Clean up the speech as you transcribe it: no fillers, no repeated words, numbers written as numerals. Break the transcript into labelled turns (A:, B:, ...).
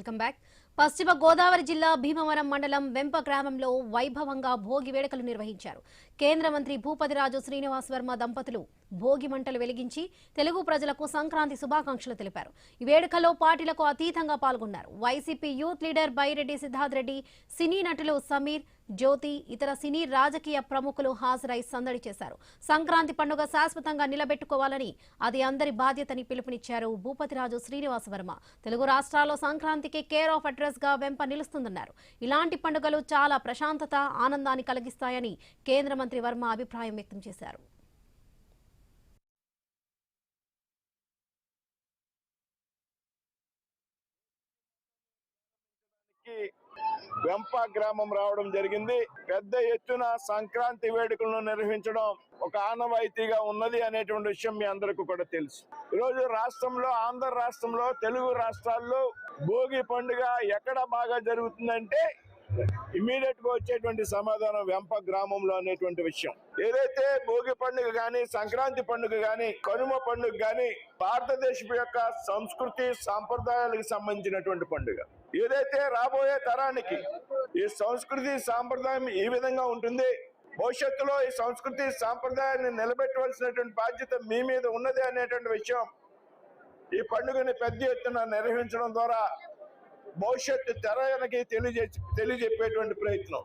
A: Welcome back. పశ్చిమ గోదావరి జిల్లా భీమవరం మండలం వెంప గ్రామంలో వైభవంగా భోగి వేడుకలు నిర్వహించారు. కేంద్ర మంత్రి భూపతిరాజు శ్రీనివాస్ వర్మ దంపతులు భోగి మంటలు వెలిగించి తెలుగు ప్రజలకు సంక్రాంతి శుభాకాంక్షలు తెలిపారు. ఈ వేడుకలో పార్టీలకు అతీతంగా పాల్గొన్నారు. వైసీపీ యూత్ లీడర్ బైరెడ్డి సిద్ధార్థ్ రెడ్డి, సినీ నటులు సమీర్, జ్యోతి, ఇతర సినీ రాజకీయ ప్రముఖులు హాజరై సందడి చేశారు. సంక్రాంతి పండుగ శాశ్వతంగా నిలబెట్టుకోవాలని, అది అందరి బాధ్యతని పిలుపునిచ్చారు భూపతిరాజు శ్రీనివాస్ వర్మ. తెలుగు రాష్ట్రాల్లో సంక్రాంతికి కేర్ ఆఫ్ అడ్రస్ గా వెంప నిలుస్తుందన్నారు. ఇలాంటి పండుగలు చాలా ప్రశాంతత, ఆనందాన్ని కలిగిస్తాయని కేంద్ర మంత్రి వర్మ అభిప్రాయం వ్యక్తం చేశారు.
B: వెంప గ్రామం రావడం జరిగింది. పెద్ద ఎత్తున సంక్రాంతి వేడుకలను నిర్వహించడం ఒక ఆనవాయితీగా ఉన్నది అనేటువంటి విషయం మీ అందరికీ కూడా తెలుసు. ఈరోజు రాష్ట్రంలో, ఆంధ్ర రాష్ట్రంలో, తెలుగు రాష్ట్రాల్లో భోగి పండుగ ఎక్కడ బాగా జరుగుతుందంటే ఇమీడియట్ గా వచ్చేటువంటి సమాధానం వెంప గ్రామంలో అనేటువంటి విషయం. ఏదైతే భోగి పండుగ గాని, సంక్రాంతి పండుగ గాని, కనుమ పండుగ గాని భారతదేశం యొక్క సంస్కృతి సాంప్రదాయాలకు సంబంధించినటువంటి పండుగ. ఏదైతే రాబోయే తరానికి ఈ సంస్కృతి సాంప్రదాయం ఈ విధంగా ఉంటుంది, భవిష్యత్తులో ఈ సంస్కృతి సాంప్రదాయాన్ని నిలబెట్టవలసినటువంటి బాధ్యత మీ మీద ఉన్నది అనేటువంటి విషయం ఈ పండుగని పెద్ద ఎత్తున నిర్వహించడం ద్వారా భవిష్యత్తు తరానికి తెలియజెప్పేటువంటి ప్రయత్నం.